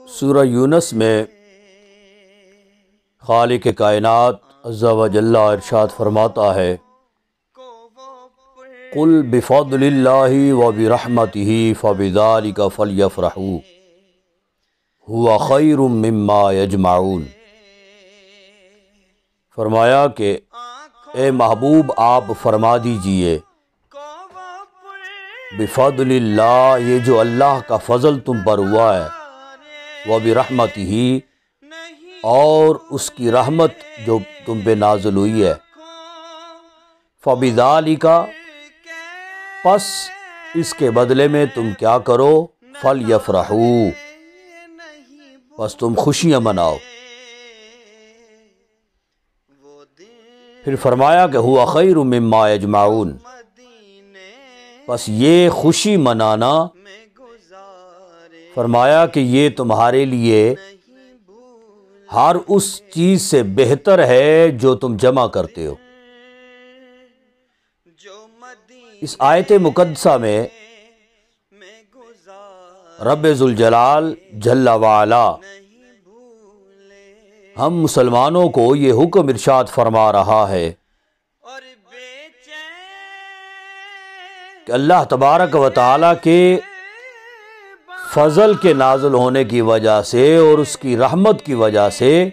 سورہ یونس میں خالق کائنات عز و جل ارشاد فرماتا ہے قل بفضل اللہ وبرحمتہ فبذلک فلیفرحوا هو خیر مما یجمعون۔ فرمایا کہ اے محبوب آپ فرما دیجئے بفضل اللہ، یہ جو اللہ کا فضل تم پر ہوا ہے، وبرحمتہ، اور اس کی رحمت جو تم پہ نازل ہوئی ہے، فبذالک، پس اس کے بدلے میں تم کیا کرو، فلیفرحوا، پس تم خوشیاں مناؤ۔ پھر فرمایا کہ ہوا خیر مما یجمعون، پس یہ خوشی منانا، فرمایا کہ یہ تمہارے لیے ہر اس چیز سے بہتر ہے جو تم جمع کرتے ہو۔ اس آیت مقدسہ میں رب ذوالجلال جل وعلا ہم مسلمانوں کو یہ حکم ارشاد فرما رہا ہے کہ اللہ تبارک و تعالیٰ کے فضل کے نازل ہونے کی وجہ سے اور اس کی رحمت کی وجہ سے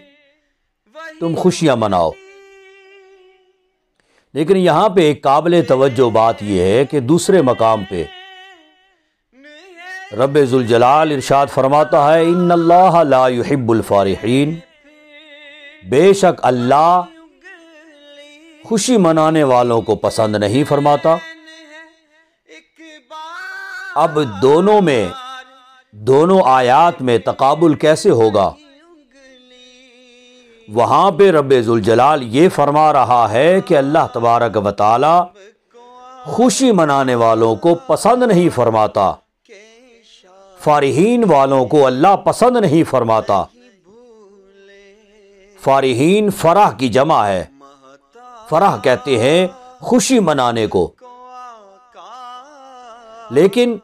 تم خوشیاں مناؤ۔ لیکن یہاں پہ ایک قابل توجہ بات یہ ہے کہ دوسرے مقام پہ رب ذوالجلال ارشاد فرماتا ہے ان اللہ لا يحب الفارحین، بے شک اللہ خوشی منانے والوں کو پسند نہیں فرماتا۔ اب دونوں آیات میں تقابل کیسے ہوگا؟ وہاں پہ رب ذوالجلال یہ فرما رہا ہے کہ اللہ تبارک و تعالی خوشی منانے والوں کو پسند نہیں فرماتا، فارحین والوں کو اللہ پسند نہیں فرماتا۔ فارحین فرح کی جمع ہے، فرح کہتے ہیں خوشی منانے کو، لیکن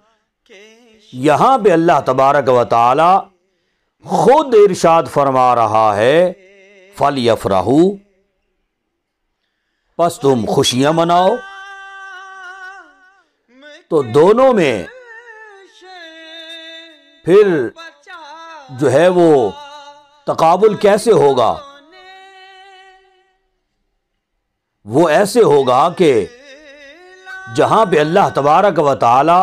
یہاں پہ اللہ تبارک و تعالی خود ارشاد فرما رہا ہے فَلْيَفْرَحُوا، پس تم خوشیاں مناؤ۔ تو دونوں میں پھر جو ہے وہ تقابل کیسے ہوگا؟ وہ ایسے ہوگا کہ جہاں پہ اللہ تبارک و تعالی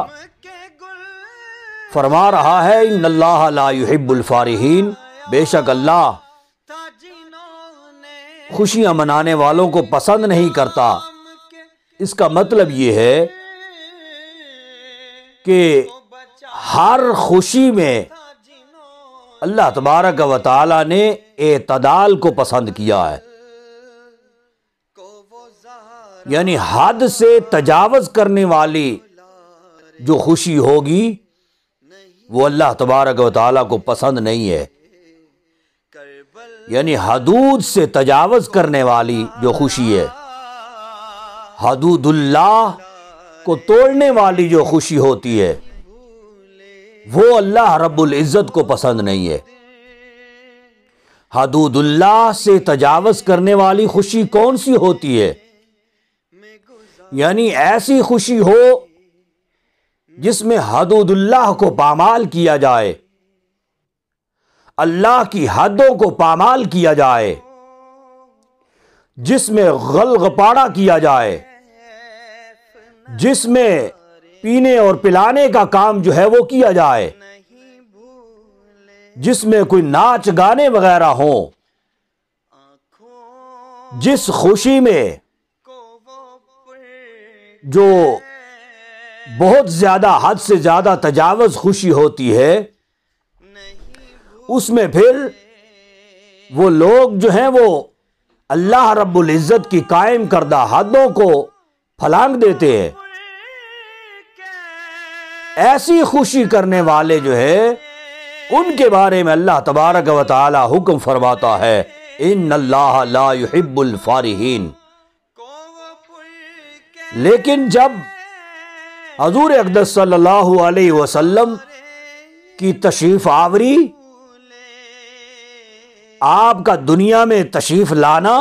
فرما رہا ہے ان اللہ لا يحب الفارحین، بے شک اللہ خوشیاں منانے والوں کو پسند نہیں کرتا، اس کا مطلب یہ ہے کہ ہر خوشی میں اللہ تبارک و تعالی نے اعتدال کو پسند کیا ہے، یعنی حد سے تجاوز کرنے والی جو خوشی ہوگی وہ اللہ تبارک و تعالیٰ کو پسند نہیں ہے، یعنی حدود سے تجاوز کرنے والی جو خوشی ہے، حدود اللہ کو توڑنے والی جو خوشی ہوتی ہے، وہ اللہ رب العزت کو پسند نہیں ہے۔ حدود اللہ سے تجاوز کرنے والی خوشی کون سی ہوتی ہے؟ یعنی ایسی خوشی ہو جس میں حدود اللہ کو پامال کیا جائے، اللہ کی حدوں کو پامال کیا جائے، جس میں غلغپاڑا کیا جائے، جس میں پینے اور پلانے کا کام جو ہے وہ کیا جائے، جس میں کوئی ناچ گانے وغیرہ ہوں، جس خوشی میں جو بہت زیادہ حد سے زیادہ تجاوز خوشی ہوتی ہے، اس میں پھر وہ لوگ جو ہیں وہ اللہ رب العزت کی قائم کردہ حدوں کو پھلانگ دیتے ہیں۔ ایسی خوشی کرنے والے جو ہے ان کے بارے میں اللہ تبارک و تعالی حکم فرماتا ہے ان اللہ لا يحب الفارحین۔ لیکن جب حضور اقدس صلی اللہ علیہ وسلم کی تشریف آوری، آپ کا دنیا میں تشریف لانا،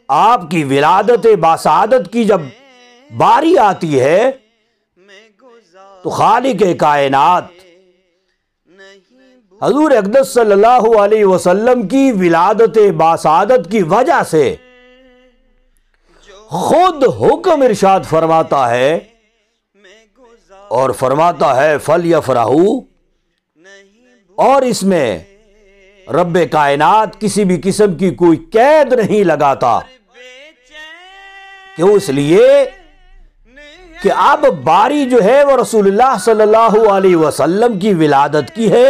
آپ کی ولادت باسعادت کی جب باری آتی ہے تو خالق کائنات حضور اقدس صلی اللہ علیہ وسلم کی ولادت باسعادت کی وجہ سے خود حکم ارشاد فرماتا ہے اور فرماتا ہے فَلْيَفْرَحُوا، اور اس میں رب کائنات کسی بھی قسم کی کوئی قید نہیں لگاتا۔ کیوں؟ اس لیے کہ اب باری جو ہے وہ رسول اللہ صلی اللہ علیہ وسلم کی ولادت کی ہے،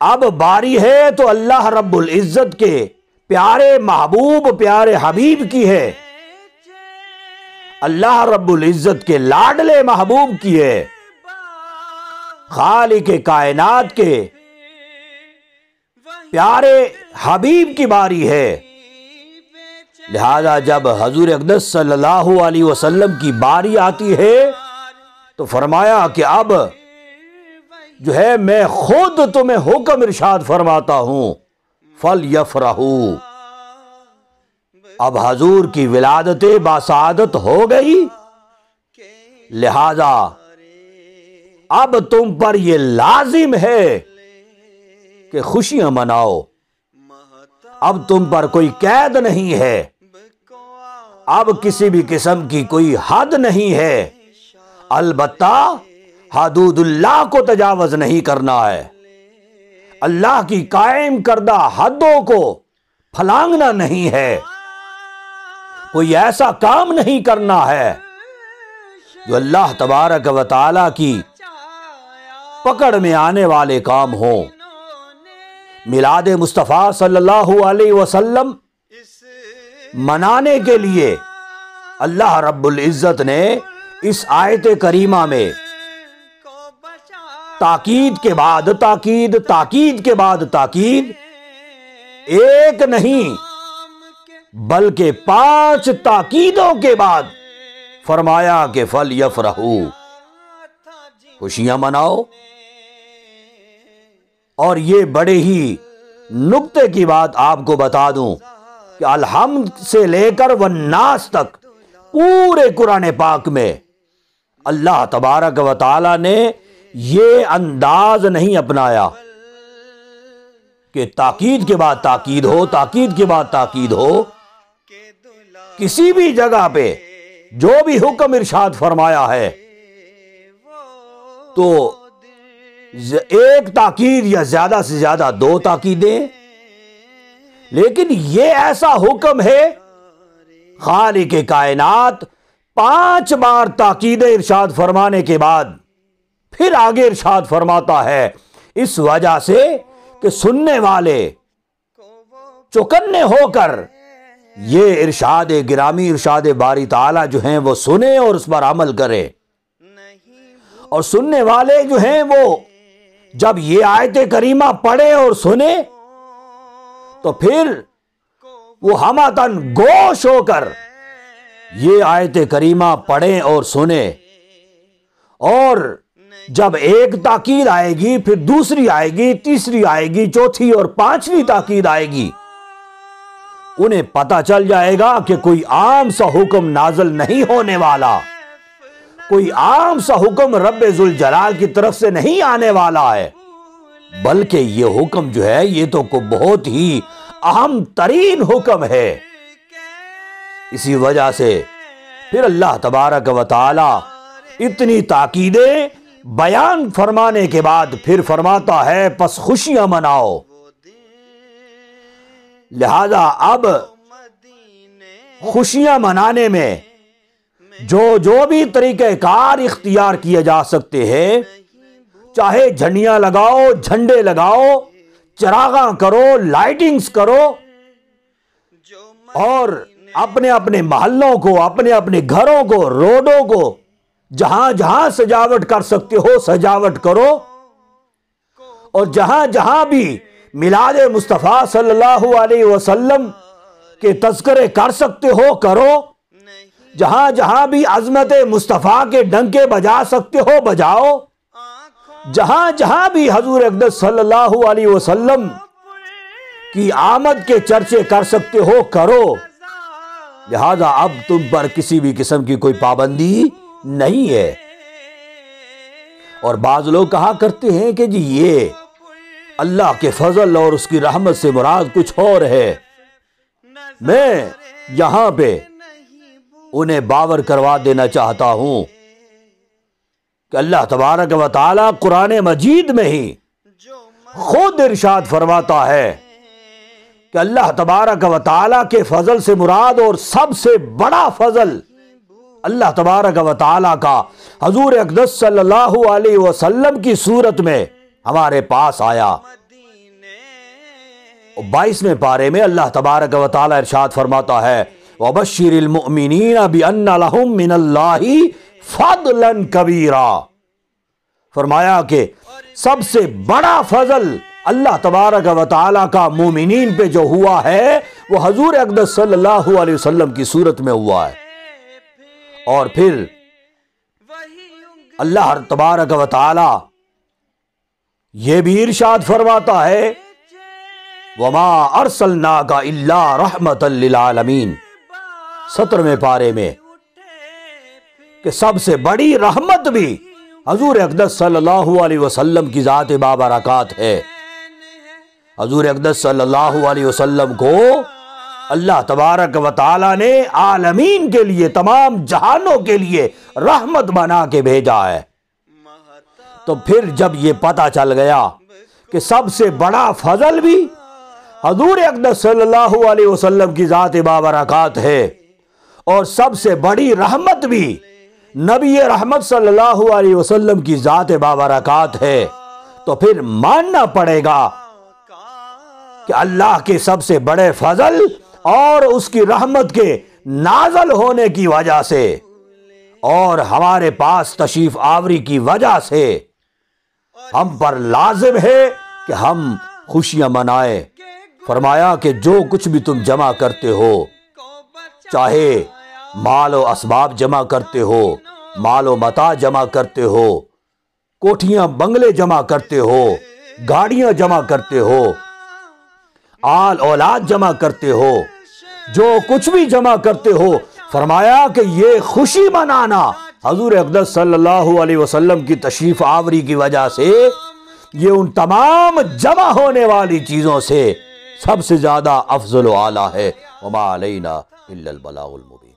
اب باری ہے تو اللہ رب العزت کے پیارے محبوب پیارے حبیب کی ہے، اللہ رب العزت کے لاڈلے محبوب کی ہے، خالق کائنات کے پیارے حبیب کی باری ہے۔ لہذا جب حضور اقدس صلی اللہ علیہ وسلم کی باری آتی ہے تو فرمایا کہ اب جو ہے میں خود تمہیں حکم ارشاد فرماتا ہوں فَلْيَفْرَحُوا۔ اب حضور کی ولادت باسعادت ہو گئی، لہذا اب تم پر یہ لازم ہے کہ خوشیاں مناؤ، اب تم پر کوئی قید نہیں ہے، اب کسی بھی قسم کی کوئی حد نہیں ہے، البتہ حدود اللہ کو تجاوز نہیں کرنا ہے، اللہ کی قائم کردہ حدوں کو پھلانگنا نہیں ہے، کوئی ایسا کام نہیں کرنا ہے جو اللہ تبارک و تعالی کی پکڑ میں آنے والے کام ہوں۔ میلاد مصطفیٰ صلی اللہ علیہ وسلم منانے کے لیے اللہ رب العزت نے اس آیت کریمہ میں تاکید کے بعد تاکید، تاکید کے بعد تاکید، ایک نہیں بلکہ 5 تاکیدوں کے بعد فرمایا کہ فَلْيَفْرَحُوا، خوشیاں مناؤ۔ اور یہ بڑے ہی نکتے کی بات آپ کو بتا دوں کہ الحمد سے لے کر والناس تک پورے قرآن پاک میں اللہ تبارک و تعالی نے یہ انداز نہیں اپنایا کہ تاکید کے بعد تاکید ہو، تاکید کے بعد تاکید ہو۔ کسی بھی جگہ پہ جو بھی حکم ارشاد فرمایا ہے تو ایک تاکید یا زیادہ سے زیادہ 2 تاکیدیں، لیکن یہ ایسا حکم ہے خالق کائنات 5 بار تاکیدیں ارشاد فرمانے کے بعد پھر آگے ارشاد فرماتا ہے، اس وجہ سے کہ سننے والے چوکنے ہو کر یہ ارشاد گرامی، ارشاد باری تعالی جو ہیں وہ سنیں اور اس پر عمل کریں، اور سننے والے جو ہیں وہ جب یہ آیت کریمہ پڑھے اور سنے تو پھر وہ ہمتاً گوش ہو کر یہ آیت کریمہ پڑھیں اور سنیں، اور جب ایک تاکید آئے گی پھر دوسری آئے گی، تیسری آئے گی، چوتھی اور 5ویں تاکید آئے گی، انہیں پتہ چل جائے گا کہ کوئی عام سا حکم نازل نہیں ہونے والا، کوئی عام سا حکم رب ذوالجلال کی طرف سے نہیں آنے والا ہے، بلکہ یہ حکم جو ہے یہ تو بہت ہی اہم ترین حکم ہے۔ اسی وجہ سے پھر اللہ تبارک و تعالی اتنی تاکیدیں بیان فرمانے کے بعد پھر فرماتا ہے پس خوشیاں مناؤ۔ لہذا اب خوشیاں منانے میں جو بھی طریقہ کار اختیار کیے جا سکتے ہیں، چاہے جھنڈیاں لگاؤ، جھنڈے لگاؤ، چراغاں کرو، لائٹنگز کرو، اور اپنے اپنے محلوں کو، اپنے اپنے گھروں کو، روڈوں کو جہاں جہاں سجاوٹ کر سکتے ہو سجاوٹ کرو، اور جہاں جہاں بھی میلاد مصطفیٰ صلی اللہ علیہ وسلم کے تذکرے کر سکتے ہو کرو، جہاں جہاں بھی عظمت مصطفیٰ کے ڈنکے بجا سکتے ہو بجاؤ، جہاں جہاں بھی حضور اقدس صلی اللہ علیہ وسلم کی آمد کے چرچے کر سکتے ہو کرو، لہذا اب تم پر کسی بھی قسم کی کوئی پابندی نہیں ہے۔ اور بعض لوگ کہا کرتے ہیں کہ جی یہ اللہ کے فضل اور اس کی رحمت سے مراد کچھ اور ہے۔ میں یہاں پہ انہیں باور کروا دینا چاہتا ہوں کہ اللہ تبارک و تعالی قرآن مجید میں ہی خود ارشاد فرماتا ہے کہ اللہ تبارک و تعالی کے فضل سے مراد اور سب سے بڑا فضل اللہ تبارک و تعالی کا حضور اقدس صلی اللہ علیہ وسلم کی صورت میں ہمارے پاس آیا۔ 22ویں پارے میں اللہ تبارک و تعالی ارشاد فرماتا ہے وَبَشِّرِ الْمُؤْمِنِينَ بِأَنَّ لَهُم مِّنَ اللَّهِ فَضْلًا كَبِيرًا، فرمایا کہ سب سے بڑا فضل اللہ تبارک و تعالی کا مومنین پہ جو ہوا ہے وہ حضور اقدس صلی اللہ علیہ وسلم کی صورت میں ہوا ہے۔ اور پھر اللہ تبارک و تعالی یہ بھی ارشاد فرماتا ہے وَمَا أَرْسَلْنَاكَ إِلَّا رَحْمَةً لِلْعَالَمِينَ 17ویں پارے میں کہ سب سے بڑی رحمت بھی حضور اقدس صلی اللہ علیہ وسلم کی ذات بابرکات ہے۔ حضور اقدس صلی اللہ علیہ وسلم کو اللہ تبارک و تعالی نے عالمین کے لیے، تمام جہانوں کے لیے رحمت بنا کے بھیجا ہے۔ تو پھر جب یہ پتہ چل گیا کہ سب سے بڑا فضل بھی حضور اقدس صلی اللہ علیہ وسلم کی ذات بابرکات ہے اور سب سے بڑی رحمت بھی نبی رحمت صلی اللہ علیہ وسلم کی ذات بابرکات ہے، تو پھر ماننا پڑے گا کہ اللہ کے سب سے بڑے فضل اور اس کی رحمت کے نازل ہونے کی وجہ سے اور ہمارے پاس تشریف آوری کی وجہ سے ہم پر لازم ہے کہ ہم خوشیاں منائیں۔ فرمایا کہ جو کچھ بھی تم جمع کرتے ہو، چاہے مال و اسباب جمع کرتے ہو، مال و متاع جمع کرتے ہو، کوٹھیاں بنگلے جمع کرتے ہو، گاڑیاں جمع کرتے ہو، آل اولاد جمع کرتے ہو، جو کچھ بھی جمع کرتے ہو، فرمایا کہ یہ خوشی منانا حضور اقدس صلی اللہ علیہ وسلم کی تشریف آوری کی وجہ سے یہ ان تمام جمع ہونے والی چیزوں سے سب سے زیادہ افضل و اعلیٰ ہے۔ وما علینا الا البلاغ المبین۔